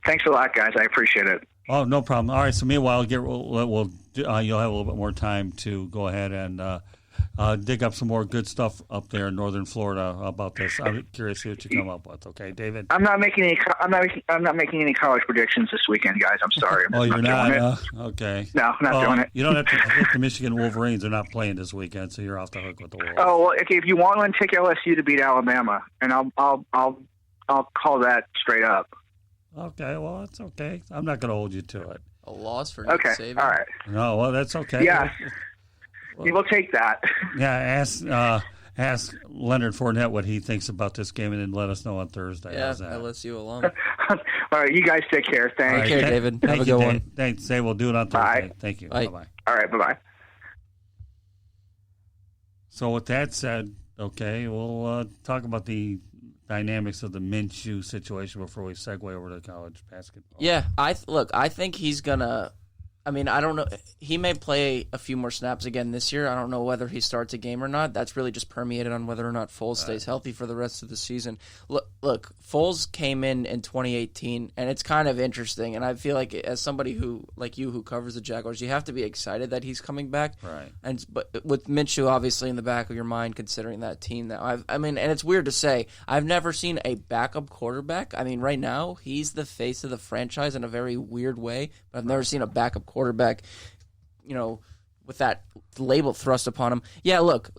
Thanks a lot, guys. I appreciate it. Oh, no problem. All right. So meanwhile, you'll have a little bit more time to go ahead and dig up some more good stuff up there in northern Florida about this. I'm curious to see what you come up with. Okay, David. I'm not making any college predictions this weekend, guys. I'm sorry. Oh, you're not. Okay. No, I'm not doing it. You don't have to hit the Michigan Wolverines. They're not playing this weekend, so you're off the hook with the Wolves. Oh well, okay. If you want one, take LSU to beat Alabama, and I'll call that straight up. Okay, well, that's okay. I'm not going to hold you to it. A loss for Nick Saban? All right. No, well, that's okay. Yeah, we'll take that. Yeah, ask Leonard Fournette what he thinks about this game, and then let us know on Thursday. Yeah, LSU alum. All right, you guys take care. Thanks. Take care, David. Have a good one. Thanks, Dave. We'll do it on Thursday. Bye. Thank you. Bye. Bye-bye. All right, bye-bye. So with that said, okay, we'll talk about the dynamics of the Minshew situation before we segue over to college basketball. Yeah, I think he's gonna. I mean, I don't know. He may play a few more snaps again this year. I don't know whether he starts a game or not. That's really just permeated on whether or not Foles stays healthy for the rest of the season. Look, Foles came in 2018, and it's kind of interesting. And I feel like as somebody who covers the Jaguars, you have to be excited that he's coming back. Right. But with Minshew obviously in the back of your mind, considering that team now, and it's weird to say, I've never seen a backup quarterback. I mean, right now he's the face of the franchise in a very weird way, but I've never seen a backup quarterback, with that label thrust upon him. Yeah, look,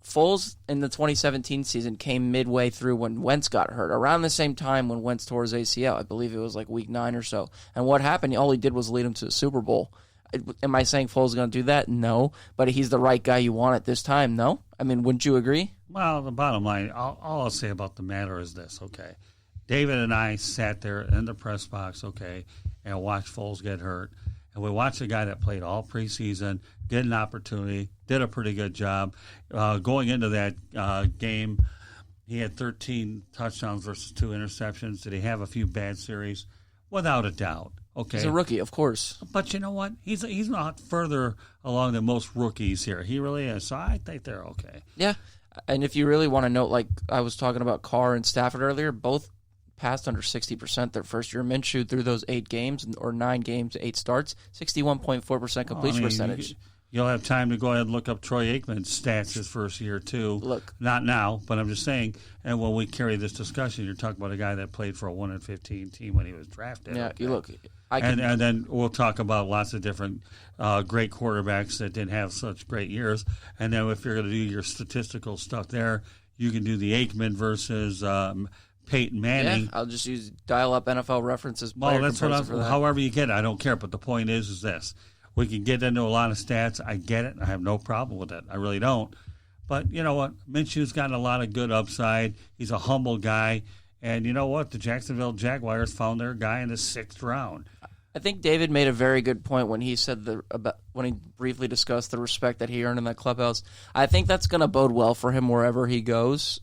Foles in the 2017 season came midway through when Wentz got hurt, around the same time when Wentz tore his ACL. I believe it was like week 9 or so. And what happened? All he did was lead him to the Super Bowl. Am I saying Foles is going to do that? No. But he's the right guy you want at this time, no? I mean, wouldn't you agree? Well, the bottom line, all I'll say about the matter is this, okay? David and I sat there in the press box, okay, and watched Foles get hurt. And we watched a guy that played all preseason, get an opportunity, did a pretty good job. Going into that game, he had 13 touchdowns versus 2 interceptions. Did he have a few bad series? Without a doubt. Okay. He's a rookie, of course. But you know what? He's not further along than most rookies here. He really is. So I think they're okay. Yeah. And if you really want to note, like I was talking about Carr and Stafford earlier, both passed under 60% their first year. Minshew through those 8 games or 9 games, 8 starts, 61.4% completion percentage. You'll have time to go ahead and look up Troy Aikman's stats his first year, too. Look. Not now, but I'm just saying, and when we carry this discussion, you're talking about a guy that played for a 1-15 team when he was drafted. Yeah, okay? you look. And then we'll talk about lots of different great quarterbacks that didn't have such great years. And then if you're going to do your statistical stuff there, you can do the Aikman versus Peyton Manning. Yeah, I'll just use dial-up NFL references. Well, that's what however you get it. I don't care. But the point is this. We can get into a lot of stats. I get it. I have no problem with it. I really don't. But you know what? Minshew's gotten a lot of good upside. He's a humble guy. And you know what? The Jacksonville Jaguars found their guy in the 6th round. I think David made a very good point when he said when he briefly discussed the respect that he earned in that clubhouse. I think that's going to bode well for him wherever he goes.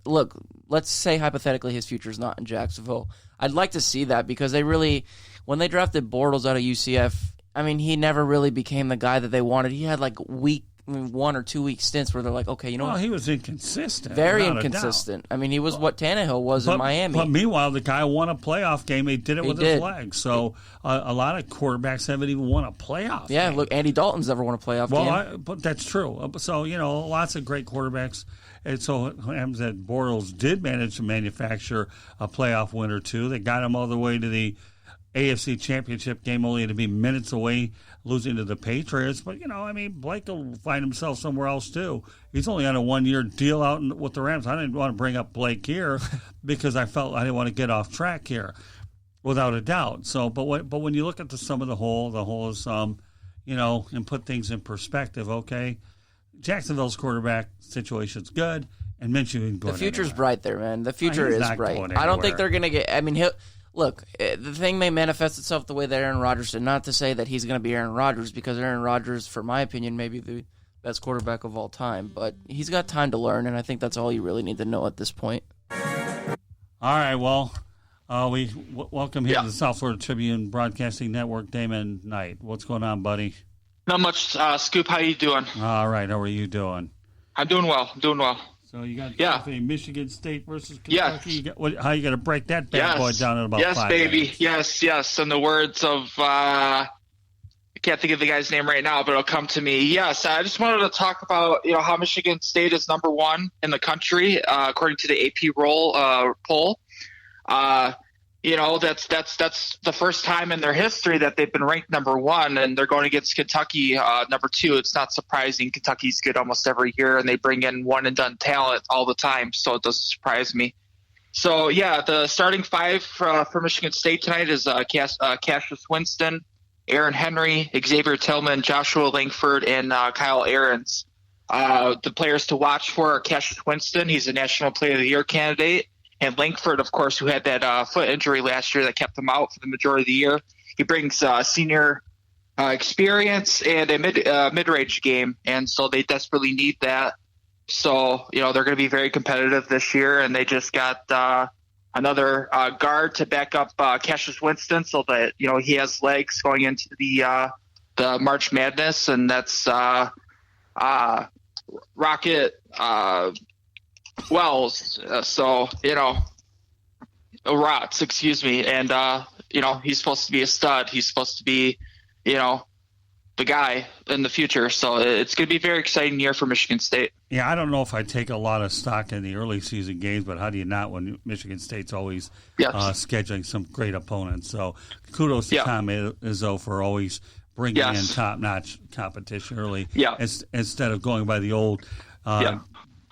Look, let's say hypothetically his future's not in Jacksonville. I'd like to see that because when they drafted Bortles out of UCF, I mean, he never really became the guy that they wanted. He had like 1 or 2 week stints where they're like, okay, you know what? He was inconsistent. Very inconsistent. I mean, he was what Tannehill was in Miami. But meanwhile, the guy won a playoff game. He did it with his legs. So a lot of quarterbacks haven't even won a playoff game. Look, Andy Dalton's never won a playoff game. But that's true. So, lots of great quarterbacks. And so it happens that Bortles did manage to manufacture a playoff win or two. They got him all the way to the AFC Championship game, only to be minutes away losing to the Patriots. But, Blake will find himself somewhere else, too. He's only on a 1-year deal out with the Rams. I didn't want to bring up Blake here because I felt I didn't want to get off track here, without a doubt. So, but when you look at the sum of the whole is, and put things in perspective, okay, Jacksonville's quarterback situation's good, and Minshew isn't going The future's anywhere. Bright there, man. The future is bright. I don't think they're going to get – I mean, look, the thing may manifest itself the way that Aaron Rodgers did. Not to say that he's going to be Aaron Rodgers, because Aaron Rodgers, for my opinion, may be the best quarterback of all time. But he's got time to learn, and I think that's all you really need to know at this point. All right, well, we welcome here to the South Florida Tribune Broadcasting Network, Damon Knight. What's going on, buddy? Not much, Scoop. How you doing? All right, how are you doing? I'm doing well. So So you got Yeah. Michigan State versus Yeah. Kentucky. How you going to break that bad boy down in about 5 baby. minutes? Yes. In the words of I can't think of the guy's name right now, but it'll come to me. Yes, I just wanted to talk about how Michigan State is number 1 in the country according to the AP poll. That's the first time in their history that they've been ranked number 1, and they're going against Kentucky number 2. It's not surprising. Kentucky's good almost every year, and they bring in one and done talent all the time, so it doesn't surprise me. So the starting 5 for Michigan State tonight is Cassius Winston, Aaron Henry, Xavier Tillman, Joshua Langford, and Kyle Ahrens. The players to watch for are Cassius Winston. He's a National Player of the Year candidate. And Langford, of course, who had that foot injury last year that kept him out for the majority of the year. He brings senior experience and a mid-range game, and so they desperately need that. So, they're going to be very competitive this year, and they just got another guard to back up Cassius Winston so that, he has legs going into the March Madness, and that's Rocket Wells, Rotz, excuse me. And, he's supposed to be a stud. He's supposed to be, the guy in the future. So it's going to be a very exciting year for Michigan State. Yeah, I don't know if I take a lot of stock in the early season games, but how do you not when Michigan State's always scheduling some great opponents? So kudos to Tom Izzo for always bringing in top-notch competition early instead of going by the old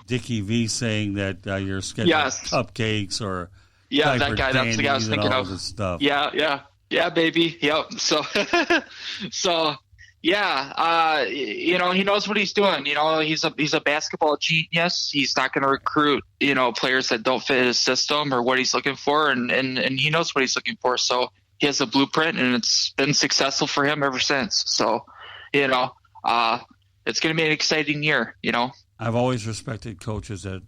Dickie V saying that you're scheduling cupcakes or that guy. That's the guy I was thinking of. Stuff. Yeah, baby. Yep. So, he knows what he's doing. He's a basketball genius. He's not going to recruit players that don't fit his system or what he's looking for, and he knows what he's looking for. So he has a blueprint, and it's been successful for him ever since. So, it's going to be an exciting year. I've always respected coaches that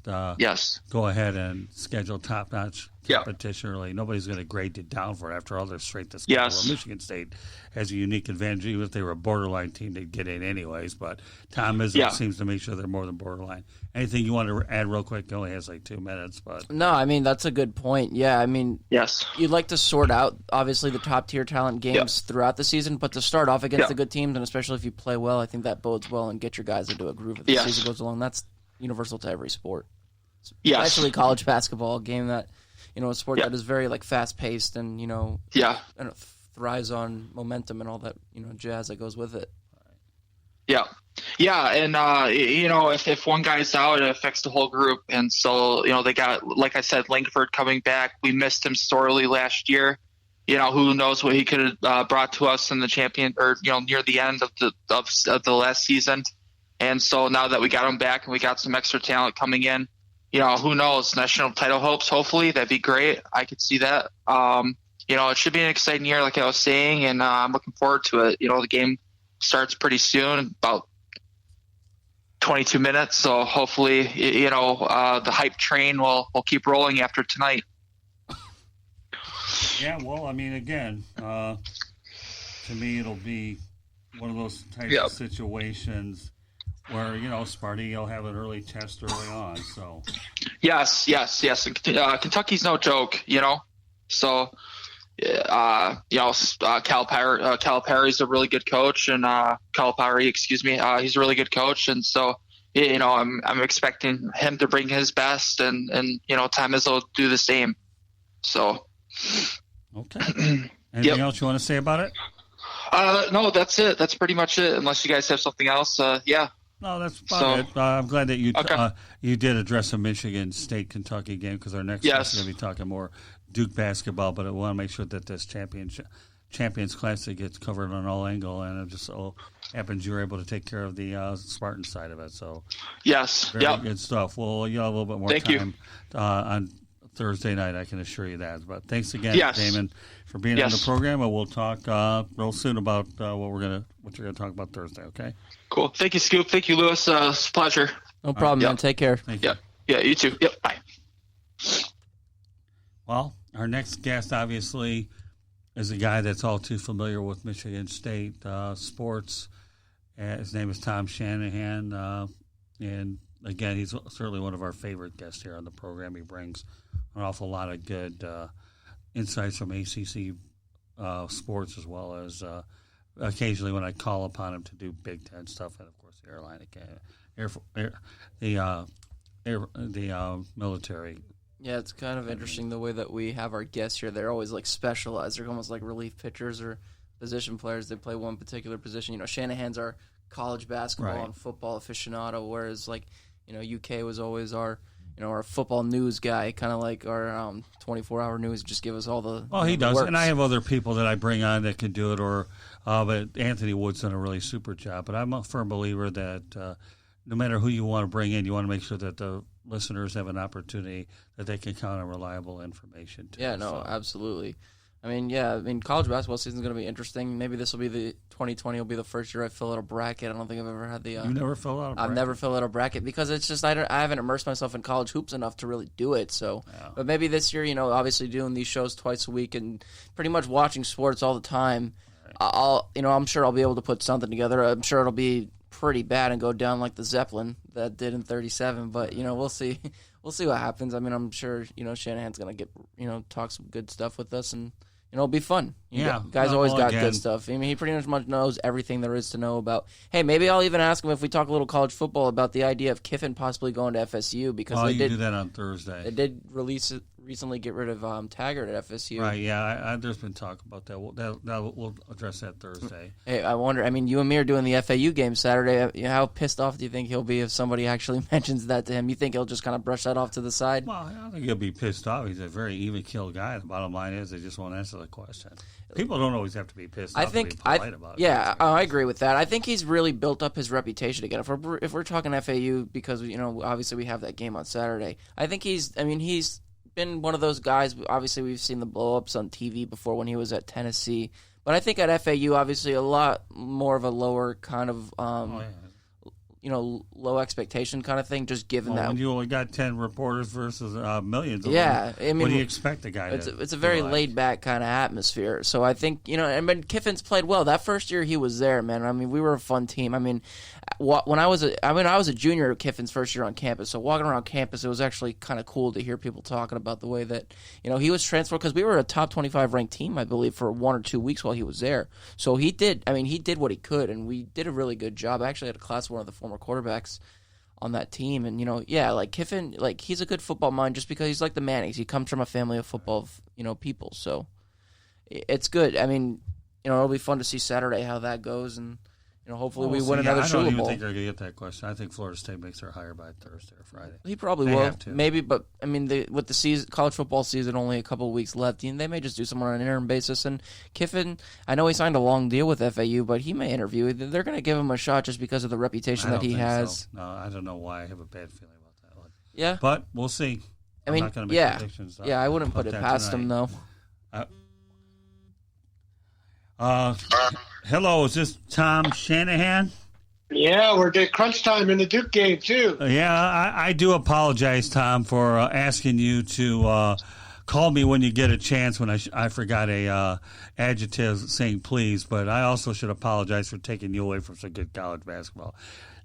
go ahead and schedule top-notch competition early. Nobody's going to grade it down for it after all their strength to schedule. Well, Michigan State has a unique advantage. Even if they were a borderline team, they'd get in anyways. But Tom Izzo seems to make sure they're more than borderline. Anything you want to add real quick? He only has like 2 minutes. But no, I mean, that's a good point. Yeah, I mean, you'd like to sort out, obviously, the top-tier talent games throughout the season, but to start off against the good teams, and especially if you play well, I think that bodes well and get your guys into a groove as the season goes along. That's universal to every sport. Especially college basketball, a game that, a sport that is very fast-paced and, and it thrives on momentum and all that, jazz that goes with it. And if one guy's out, it affects the whole group. And so, they got, like I said, Langford coming back. We missed him sorely last year. Who knows what he could have brought to us in the champion or near the end of the last season. And so now that we got him back and we got some extra talent coming in, who knows? National title hopes, hopefully. That'd be great. I could see that. It should be an exciting year, like I was saying, and I'm looking forward to it. The game starts pretty soon, about 22 minutes. So hopefully, the hype train will keep rolling after tonight. Yeah, well, I mean, again, to me, it'll be one of those types of situations where, Sparty will have an early test early on. So yes. Kentucky's no joke, So, Calipari's a really good coach, and Calipari, he's a really good coach, and so I'm expecting him to bring his best, and Tom Izzo will do the same. So, okay. Anything else you want to say about it? No, that's it. That's pretty much it. Unless you guys have something else, No, that's about it. I'm glad that you did address a Michigan State-Kentucky game because our next guest is going to be talking more Duke basketball, but I want to make sure that this Champions Classic gets covered on all angle, and it just so happens you're able to take care of the Spartan side of it. So, very good stuff. Well, you'll have a little bit more time on Thursday night, I can assure you that. But thanks again, Damon, for being on the program, and we'll talk real soon about what you're going to talk about Thursday. Okay. Cool. Thank you, Scoop. Thank you, Lewis. It's a pleasure. No problem, man. Take care. Thank you. Yeah, you too. Yep. Bye. Well, our next guest, obviously, is a guy that's all too familiar with Michigan State sports. His name is Tom Shanahan, and again, he's certainly one of our favorite guests here on the program. He brings an awful lot of good insights from ACC sports, as well as occasionally when I call upon him to do Big Ten stuff, and of course the military. Yeah, it's kind of interesting the way that we have our guests here. They're always like specialized. They're almost like relief pitchers or position players. They play one particular position. You know, Shanahan's our college basketball and football aficionado, whereas like, you know, UK was always our, you know, our football news guy, kind of like our 24-hour news, just give us all the. Oh, he does, and I have other people that I bring on that can do it, or but Anthony Wood's done a really super job. But I'm a firm believer that no matter who you want to bring in, you want to make sure that the listeners have an opportunity that they can count on reliable information too. Yeah, no, absolutely. I mean, college basketball season is going to be interesting. Maybe this will be 2020 will be the first year I fill out a bracket. I don't think I've ever had the. You never fill out a bracket? I've never filled out a bracket because it's just I haven't immersed myself in college hoops enough to really do it. So, But maybe this year, you know, obviously doing these shows twice a week and pretty much watching sports all the time, I'm sure I'll be able to put something together. I'm sure it'll be pretty bad and go down like the Zeppelin that did in 37. But, you know, we'll see. We'll see what happens. I mean, I'm sure, you know, Shanahan's going to get, you know, talk some good stuff with us, and, you know, it'll be fun. Guys always got good stuff. I mean, he pretty much knows everything there is to know about. Hey, maybe I'll even ask him if we talk a little college football about the idea of Kiffin possibly going to FSU, because they did do that on Thursday. They did recently get rid of Taggart at FSU. Right, yeah. There's been talk about that. We'll address that Thursday. Hey, I wonder, I mean, you and me are doing the FAU game Saturday. How pissed off do you think he'll be if somebody actually mentions that to him? You think he'll just kind of brush that off to the side? Well, I don't think he'll be pissed off. He's a very even-keeled guy. The bottom line is they just won't answer the question. People don't always have to be pissed off to be polite about it. Yeah, I agree with that. I think he's really built up his reputation again. If we're talking FAU, because, you know, obviously we have that game on Saturday, I think he's been one of those guys. Obviously, we've seen the blow-ups on TV before when he was at Tennessee. But I think at FAU, obviously, a lot more of a lower kind of, you know, low expectation kind of thing, just given that. When you only got 10 reporters versus millions of them, I mean, what do you expect the guy to It's a very laid-back kind of atmosphere. So I think, you know, and Kiffin's played well. That first year he was there, man. I mean, we were a fun team. I mean, when I was a junior at Kiffin's first year on campus, so walking around campus, it was actually kind of cool to hear people talking about the way that, you know, he was transferred, because we were a top 25 ranked team, I believe, for 1 or 2 weeks while he was there. So he did what he could, and we did a really good job. I actually had a class with one of the former quarterbacks on that team, and, you know, yeah, like Kiffin, like, he's a good football mind just because he's like the Mannings. He comes from a family of football, you know, people. So it's good. I mean, you know, it'll be fun to see Saturday how that goes, and, you know, hopefully we win another Sugar Bowl. I don't even think they're going to get that question. I think Florida State makes their hire by Thursday or Friday. He probably will. Maybe, but, I mean, with the season, college football season only a couple of weeks left, they may just do something on an interim basis. And Kiffin, I know he signed a long deal with FAU, but he may interview. They're going to give him a shot just because of the reputation that he has. So. No, I don't know why. I have a bad feeling about that one. Yeah. But we'll see. I'm not going to make predictions. Yeah, I wouldn't put it past him, though. Hello, is this Tom Shanahan? Yeah, we're at crunch time in the Duke game, too. Yeah, I do apologize, Tom, for asking you to call me when you get a chance when I forgot a adjective saying please, but I also should apologize for taking you away from some good college basketball.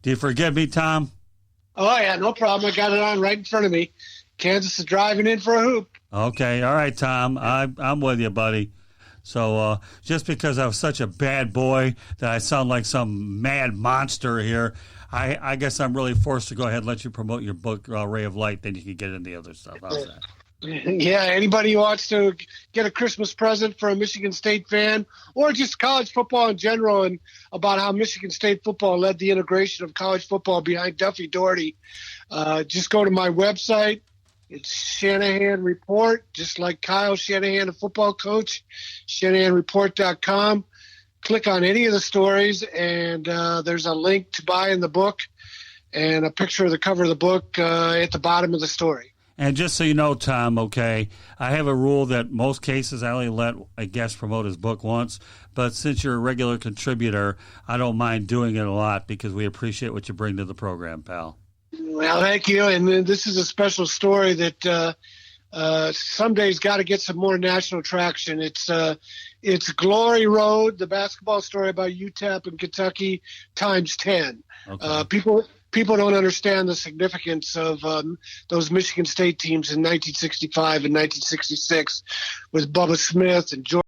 Do you forgive me, Tom? Oh, yeah, no problem. I got it on right in front of me. Kansas is driving in for a hoop. Okay, all right, Tom. I'm with you, buddy. So just because I was such a bad boy that I sound like some mad monster here, I guess I'm really forced to go ahead and let you promote your book, Ray of Light, then you can get into the other stuff. How's that? Yeah, anybody who wants to get a Christmas present for a Michigan State fan, or just college football in general, and about how Michigan State football led the integration of college football behind Duffy Daugherty, just go to my website. It's Shanahan Report, just like Kyle Shanahan, a football coach, ShanahanReport.com. Click on any of the stories, and there's a link to buy in the book and a picture of the cover of the book at the bottom of the story. And just so you know, Tom, okay, I have a rule that most cases I only let a guest promote his book once, but since you're a regular contributor, I don't mind doing it a lot because we appreciate what you bring to the program, pal. Well, thank you. And this is a special story that someday's got to get some more national traction. It's Glory Road, the basketball story about UTEP and Kentucky times 10. Okay. people don't understand the significance of those Michigan State teams in 1965 and 1966 with Bubba Smith and George